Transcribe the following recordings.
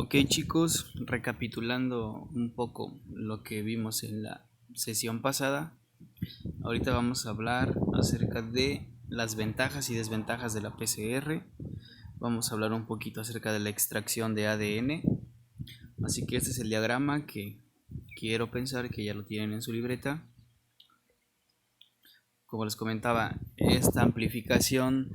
Ok chicos, recapitulando un poco lo que vimos en la sesión pasada, ahorita vamos a hablar acerca de las ventajas y desventajas de la PCR. Vamos a hablar un poquito acerca de la extracción de ADN. Así que este es el diagrama que quiero pensar que ya lo tienen en su libreta. Como les comentaba, esta amplificación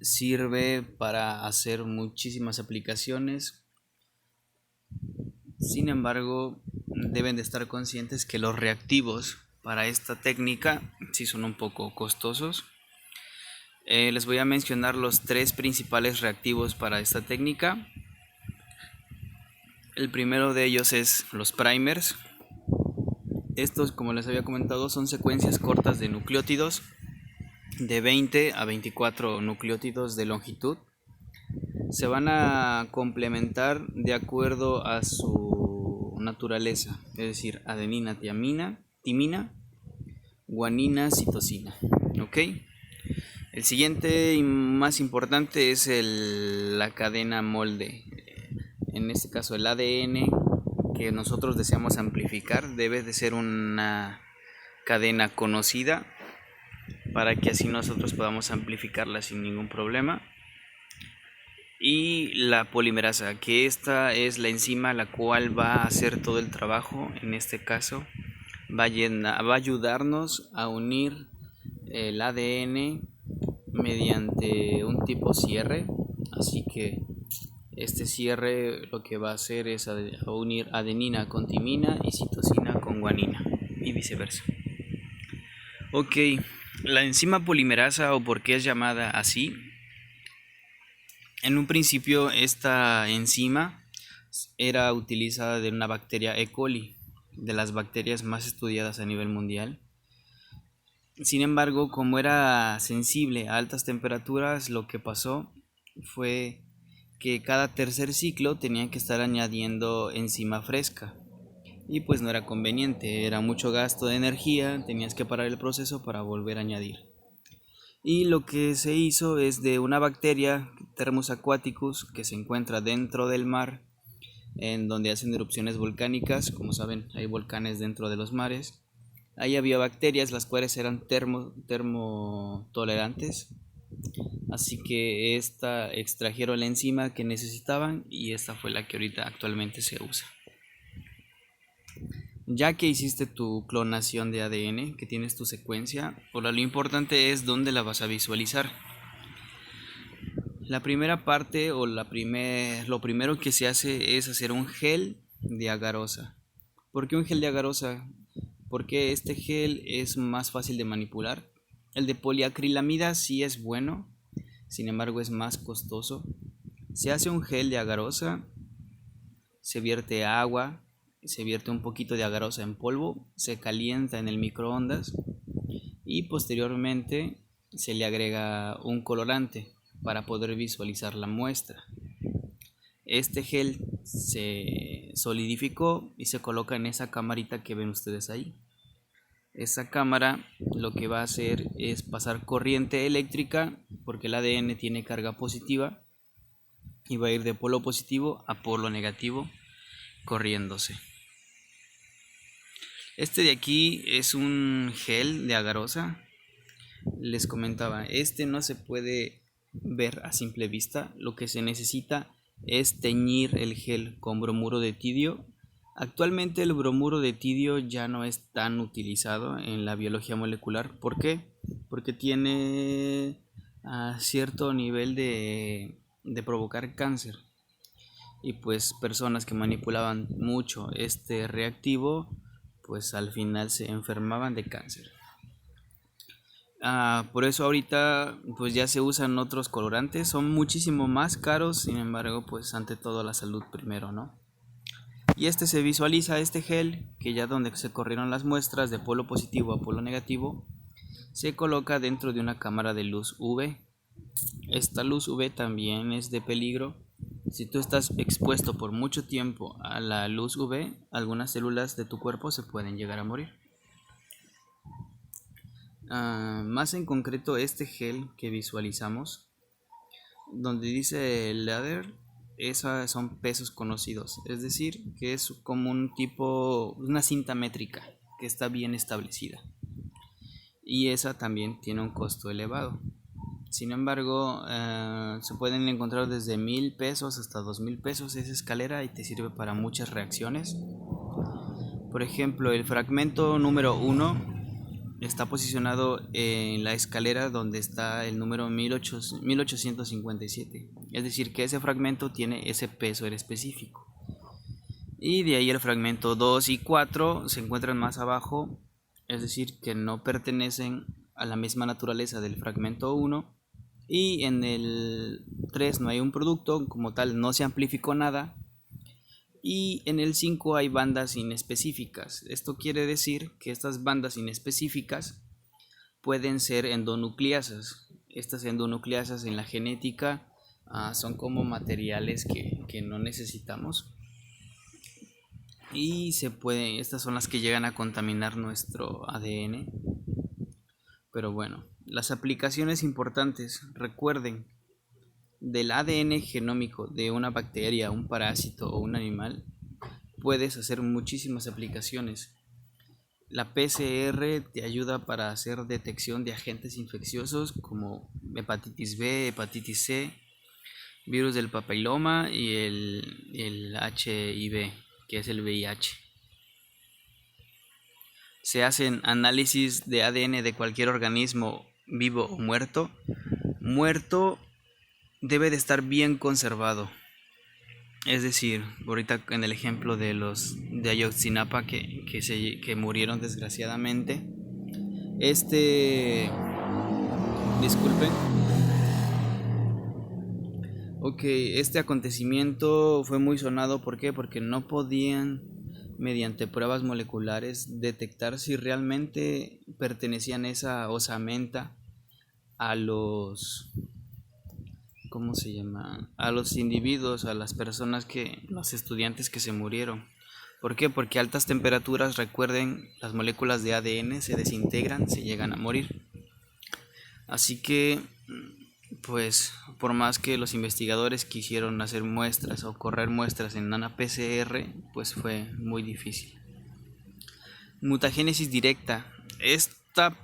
sirve para hacer muchísimas aplicaciones. Sin embargo, deben de estar conscientes que los reactivos para esta técnica sí son un poco costosos. Les voy a mencionar los tres principales reactivos para esta técnica. El primero de ellos es los primers. Estos, como les había comentado, son secuencias cortas de nucleótidos de 20 a 24 nucleótidos de longitud. Se van a complementar de acuerdo a su naturaleza, es decir, adenina, timina, guanina, citosina. ¿Ok? El siguiente y más importante es la cadena molde. En este caso, el ADN que nosotros deseamos amplificar debe de ser una cadena conocida para que así nosotros podamos amplificarla sin ningún problema. Y la polimerasa, que esta es la enzima la cual va a hacer todo el trabajo. En este caso va a ayudarnos a unir el ADN mediante un tipo cierre. Así que este cierre lo que va a hacer es unir adenina con timina y citosina con guanina y viceversa. Ok, la enzima polimerasa, o por qué es llamada así. En un principio esta enzima era utilizada de una bacteria E. coli, de las bacterias más estudiadas a nivel mundial. Sin embargo, como era sensible a altas temperaturas, lo que pasó fue que cada tercer ciclo tenía que estar añadiendo enzima fresca. Y pues no era conveniente, era mucho gasto de energía, tenías que parar el proceso para volver a añadir. Y lo que se hizo es de una bacteria, Thermus aquaticus, que se encuentra dentro del mar, en donde hacen erupciones volcánicas. Como saben, hay volcanes dentro de los mares. Ahí había bacterias las cuales eran termotolerantes, así que esta extrajeron la enzima que necesitaban y esta fue la que ahorita actualmente se usa. Ya que hiciste tu clonación de ADN, que tienes tu secuencia, ahora lo importante es dónde la vas a visualizar. La primera parte o lo primero que se hace es hacer un gel de agarosa. ¿Por qué un gel de agarosa? Porque este gel es más fácil de manipular. El de poliacrilamida sí es bueno, sin embargo es más costoso. Se hace un gel de agarosa, se vierte agua, se vierte un poquito de agarosa en polvo, se calienta en el microondas y posteriormente se le agrega un colorante para poder visualizar la muestra. Este gel se solidificó y se coloca en esa camarita que ven ustedes ahí. Esa cámara lo que va a hacer es pasar corriente eléctrica, porque el ADN tiene carga positiva y va a ir de polo positivo a polo negativo corriéndose. Este de aquí es un gel de agarosa. Les comentaba, este no se puede ver a simple vista. Lo que se necesita es teñir el gel con bromuro de tidio. Actualmente el bromuro de tidio ya no es tan utilizado en la biología molecular. ¿Por qué? Porque tiene cierto nivel de provocar cáncer. Y pues personas que manipulaban mucho este reactivo, pues al final se enfermaban de cáncer. Por eso ahorita pues ya se usan otros colorantes, son muchísimo más caros, sin embargo pues ante todo la salud primero, ¿no? Y se visualiza este gel que ya donde se corrieron las muestras de polo positivo a polo negativo, se coloca dentro de una cámara de luz UV. Esta luz UV también es de peligro. Si tú estás expuesto por mucho tiempo a la luz UV, algunas células de tu cuerpo se pueden llegar a morir. Más en concreto este gel que visualizamos, donde dice leather, Esas son pesos conocidos, es decir, que es como un tipo, una cinta métrica que está bien establecida. Y esa también tiene un costo elevado. Sin embargo, se pueden encontrar desde 1,000 pesos hasta 2,000 pesos esa escalera y te sirve para muchas reacciones. Por ejemplo, el fragmento número 1 está posicionado en la escalera donde está el número 1857. Es decir, que ese fragmento tiene ese peso en específico. Y de ahí el fragmento 2 y 4 se encuentran más abajo, es decir, que no pertenecen a la misma naturaleza del fragmento 1. Y en el 3 no hay un producto, como tal no se amplificó nada. Y en el 5 hay bandas inespecíficas. Esto quiere decir que estas bandas inespecíficas pueden ser endonucleasas. Estas endonucleasas en la genética son como materiales que no necesitamos. Y estas son las que llegan a contaminar nuestro ADN. Pero bueno, las aplicaciones importantes, recuerden, del ADN genómico de una bacteria, un parásito o un animal, puedes hacer muchísimas aplicaciones. La PCR te ayuda para hacer detección de agentes infecciosos como hepatitis B, hepatitis C, virus del papiloma y el HIV, que es el VIH. Se hacen análisis de ADN de cualquier organismo vivo o muerto. Muerto debe de estar bien conservado. Es decir, ahorita en el ejemplo de los de Ayotzinapa que murieron desgraciadamente. Disculpen. Ok, este acontecimiento fue muy sonado. ¿Por qué? Porque no podían, mediante pruebas moleculares, detectar si realmente pertenecían esa osamenta a los, ¿cómo se llama? A los individuos, a las personas los estudiantes que se murieron. ¿Por qué? Porque a altas temperaturas, recuerden, las moléculas de ADN se desintegran, se llegan a morir. Así que, pues, por más que los investigadores quisieron hacer muestras o correr muestras en una PCR, pues fue muy difícil. Mutagénesis directa. Esta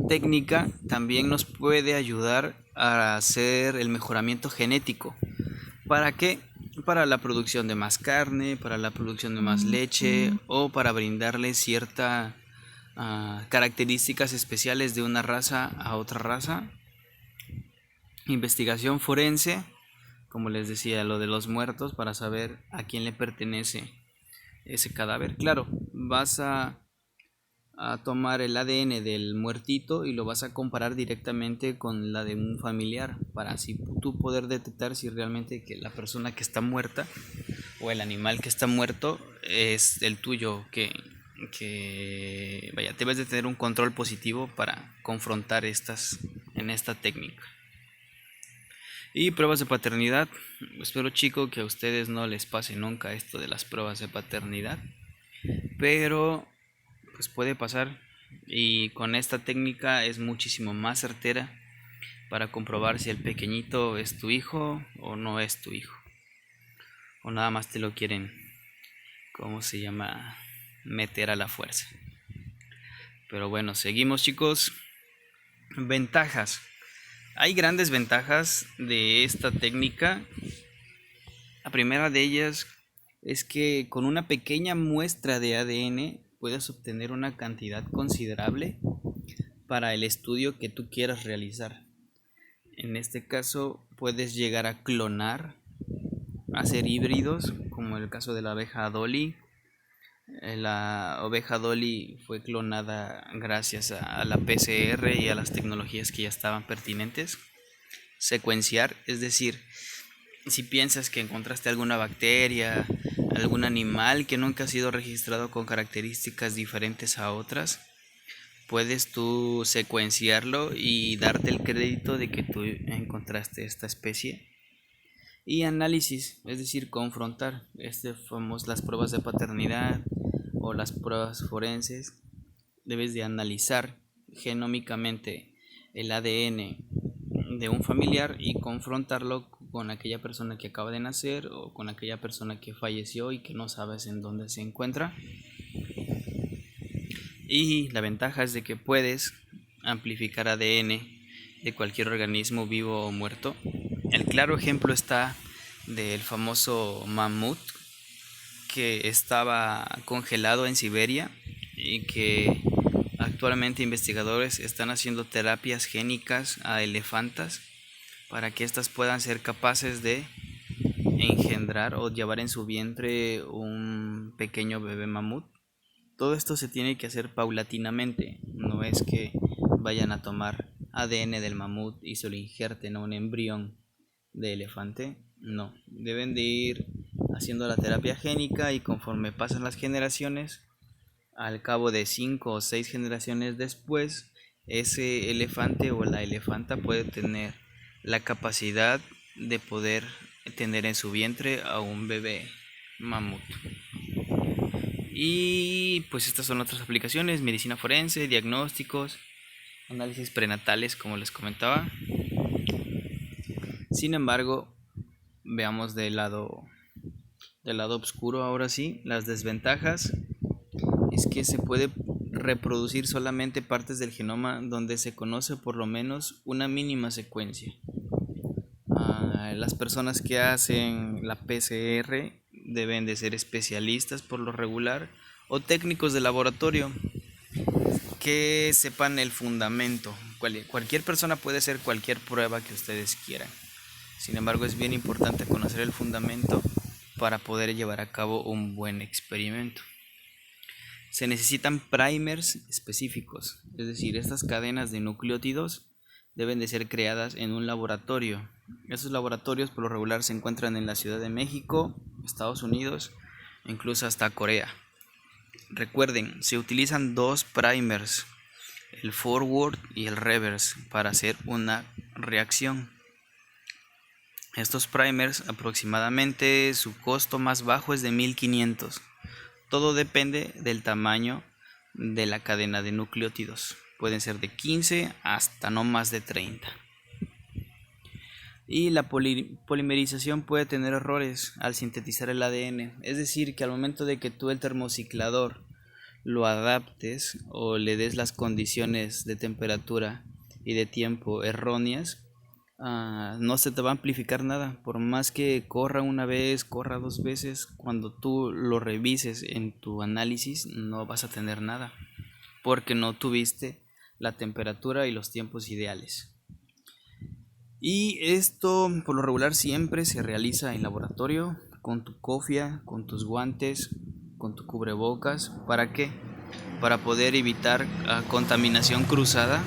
técnica también nos puede ayudar a hacer el mejoramiento genético. ¿Para qué? Para la producción de más carne, para la producción de más leche o para brindarle ciertas características especiales de una raza a otra raza. Investigación forense, como les decía, lo de los muertos, para saber a quién le pertenece ese cadáver. Claro, vas a tomar el ADN del muertito y lo vas a comparar directamente con la de un familiar para así tú poder detectar si realmente que la persona que está muerta o el animal que está muerto es el tuyo, que vaya, debes de tener un control positivo para confrontar en esta técnica. Y pruebas de paternidad. Espero, chicos, que a ustedes no les pase nunca esto de las pruebas de paternidad, pero pues puede pasar, y con esta técnica es muchísimo más certera para comprobar si el pequeñito es tu hijo o no es tu hijo, o nada más te lo quieren, ¿cómo se llama?, meter a la fuerza. Pero bueno, seguimos, chicos. Ventajas. Hay grandes ventajas de esta técnica. La primera de ellas es que con una pequeña muestra de ADN puedes obtener una cantidad considerable para el estudio que tú quieras realizar. En este caso puedes llegar a clonar, hacer híbridos, como el caso de la abeja Dolly. La oveja Dolly fue clonada gracias a la PCR y a las tecnologías que ya estaban pertinentes. Secuenciar, es decir, si piensas que encontraste alguna bacteria, algún animal que nunca ha sido registrado con características diferentes a otras, puedes tú secuenciarlo y darte el crédito de que tú encontraste esta especie. Y análisis, es decir, confrontar las pruebas de paternidad o las pruebas forenses. Debes de analizar genómicamente el ADN de un familiar y confrontarlo con aquella persona que acaba de nacer o con aquella persona que falleció y que no sabes en dónde se encuentra. Y la ventaja es de que puedes amplificar ADN de cualquier organismo vivo o muerto. El claro ejemplo está del famoso mamut que estaba congelado en Siberia y que actualmente investigadores están haciendo terapias génicas a elefantas para que éstas puedan ser capaces de engendrar o llevar en su vientre un pequeño bebé mamut. Todo esto se tiene que hacer paulatinamente, no es que vayan a tomar ADN del mamut y se lo injerten a un embrión de elefante, no, deben de ir haciendo la terapia génica y conforme pasan las generaciones, al cabo de 5 o 6 generaciones después, ese elefante o la elefanta puede tener la capacidad de poder tener en su vientre a un bebé mamut. Y pues estas son otras aplicaciones: medicina forense, diagnósticos, análisis prenatales, como les comentaba. Sin embargo, veamos del lado oscuro ahora sí. Las desventajas es que se puede reproducir solamente partes del genoma donde se conoce por lo menos una mínima secuencia. Las personas que hacen la PCR deben de ser especialistas por lo regular o técnicos de laboratorio que sepan el fundamento. Cualquier persona puede hacer cualquier prueba que ustedes quieran. Sin embargo, es bien importante conocer el fundamento para poder llevar a cabo un buen experimento. Se necesitan primers específicos, es decir, estas cadenas de nucleótidos deben de ser creadas en un laboratorio. Esos laboratorios por lo regular se encuentran en la Ciudad de México, Estados Unidos, incluso hasta Corea. Recuerden, se utilizan dos primers, el forward y el reverse, para hacer una reacción. Estos primers aproximadamente su costo más bajo es de 1500. Todo depende del tamaño de la cadena de nucleótidos. Pueden ser de 15 hasta no más de 30. Y la polimerización puede tener errores al sintetizar el ADN. Es decir, que al momento de que tú el termociclador lo adaptes o le des las condiciones de temperatura y de tiempo erróneas, no se te va a amplificar nada. Por más que corra una vez, corra 2 veces, cuando tú lo revises en tu análisis no vas a tener nada, porque no tuviste la temperatura y los tiempos ideales. Y esto por lo regular siempre se realiza en laboratorio, con tu cofia, con tus guantes, con tu cubrebocas. ¿Para qué? Para poder evitar contaminación cruzada.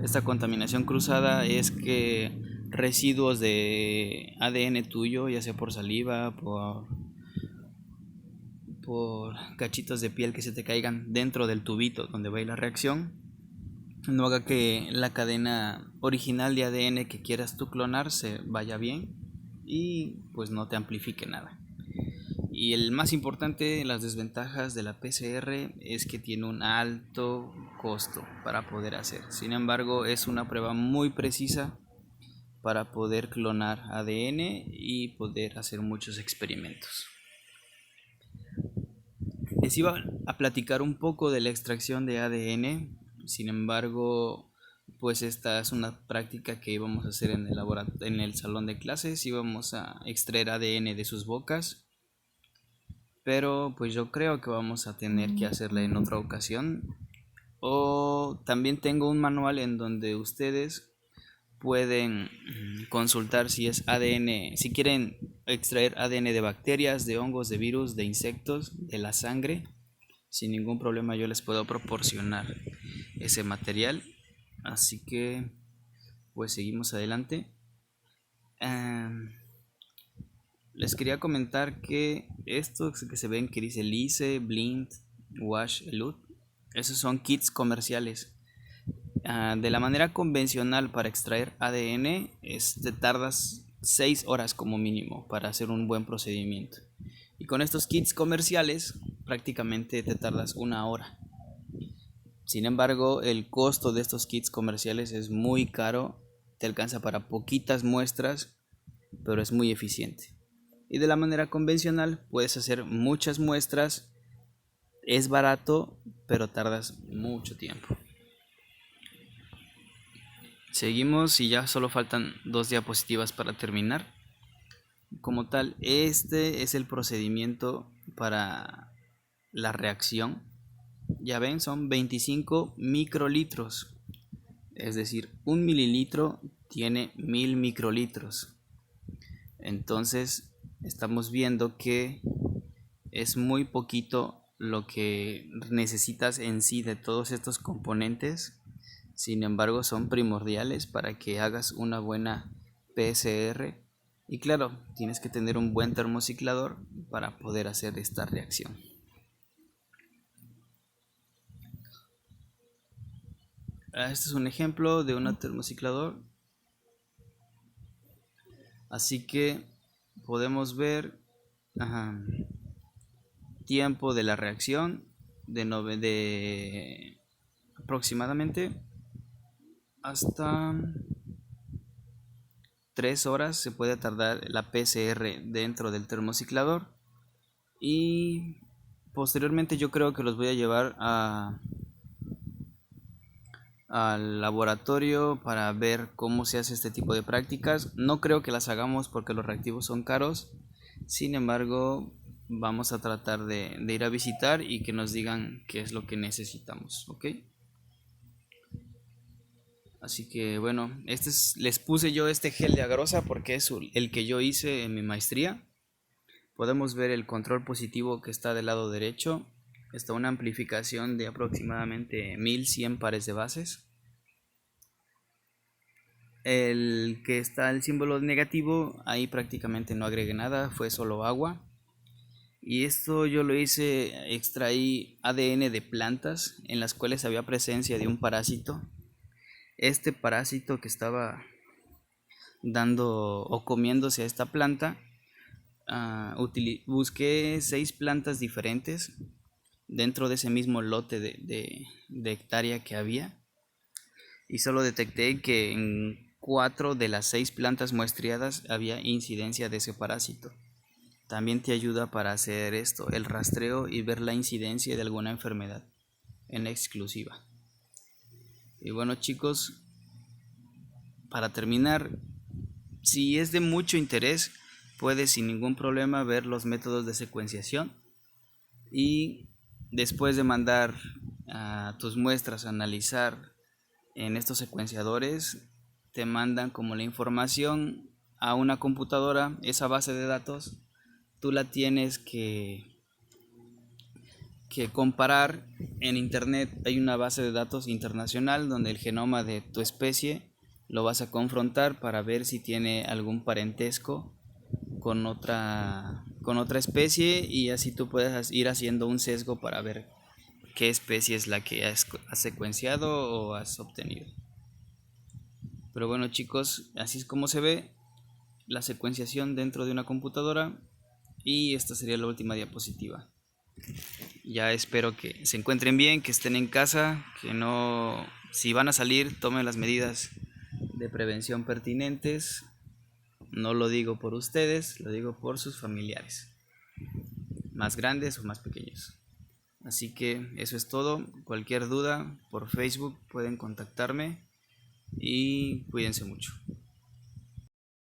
Esta contaminación cruzada es que residuos de ADN tuyo, ya sea por saliva, por cachitos de piel que se te caigan dentro del tubito donde va a ir la reacción, no haga que la cadena original de ADN que quieras tú clonar se vaya bien y pues no te amplifique nada. Y el más importante, las desventajas de la PCR es que tiene un alto costo para poder hacer. Sin embargo, es una prueba muy precisa para poder clonar ADN y poder hacer muchos experimentos. Les iba a platicar un poco de la extracción de ADN. Sin embargo, pues esta es una práctica que íbamos a hacer en el salón de clases. Íbamos a extraer ADN de sus bocas, pero pues yo creo que vamos a tener que hacerla en otra ocasión. O también tengo un manual en donde ustedes pueden consultar si es ADN, si quieren extraer ADN de bacterias, de hongos, de virus, de insectos, de la sangre. Sin ningún problema yo les puedo proporcionar ese material. Así que pues seguimos adelante. Les quería comentar que estos que se ven que dice Lyse, Blind, Wash, Elut, esos son kits comerciales. De la manera convencional para extraer ADN te tardas 6 horas como mínimo para hacer un buen procedimiento. Y con estos kits comerciales prácticamente te tardas 1 hora. Sin embargo, el costo de estos kits comerciales es muy caro, te alcanza para poquitas muestras pero es muy eficiente. Y de la manera convencional puedes hacer muchas muestras, es barato, pero tardas mucho tiempo. Seguimos y ya solo faltan 2 diapositivas para terminar. Como tal, este es el procedimiento para la reacción. Ya ven, son 25 microlitros. Es decir, 1 mililitro tiene 1000 microlitros. Entonces, estamos viendo que es muy poquito lo que necesitas en sí de todos estos componentes. Sin embargo, son primordiales para que hagas una buena PCR. Y claro, tienes que tener un buen termociclador para poder hacer esta reacción. Este es un ejemplo de un termociclador. Así que podemos ver tiempo de la reacción de aproximadamente hasta 3 horas se puede tardar la PCR dentro del termociclador. Y posteriormente yo creo que los voy a llevar al laboratorio para ver cómo se hace este tipo de prácticas. No creo que las hagamos porque los reactivos son caros. Sin embargo, vamos a tratar de ir a visitar y que nos digan qué es lo que necesitamos, ¿ok? Así que bueno, les puse yo este gel de agarrosa porque es el que yo hice en mi maestría. Podemos ver el control positivo que está del lado derecho. Está una amplificación de aproximadamente 1100 pares de bases. El que está el símbolo negativo, ahí prácticamente no agregué nada, fue solo agua. Y esto yo lo hice, extraí ADN de plantas en las cuales había presencia de un parásito. Este parásito que estaba dando o comiéndose a esta planta, busqué 6 plantas diferentes dentro de ese mismo lote de hectárea que había, y solo detecté que en 4 de las 6 plantas muestreadas había incidencia de ese parásito. También te ayuda para hacer esto, el rastreo y ver la incidencia de alguna enfermedad en exclusiva. Y bueno, chicos, para terminar, si es de mucho interés, puedes sin ningún problema ver los métodos de secuenciación, y después de mandar a tus muestras a analizar en estos secuenciadores, te mandan como la información a una computadora. Esa base de datos tú la tienes que comparar. En internet hay una base de datos internacional donde el genoma de tu especie lo vas a confrontar para ver si tiene algún parentesco con otra especie, y así tú puedes ir haciendo un sesgo para ver qué especie es la que has secuenciado o has obtenido. Pero bueno, chicos, así es como se ve la secuenciación dentro de una computadora, y esta sería la última diapositiva. Ya espero que se encuentren bien, que estén en casa, que no, si van a salir, tomen las medidas de prevención pertinentes. No lo digo por ustedes, lo digo por sus familiares, más grandes o más pequeños. Así que eso es todo. Cualquier duda por Facebook pueden contactarme, y cuídense mucho.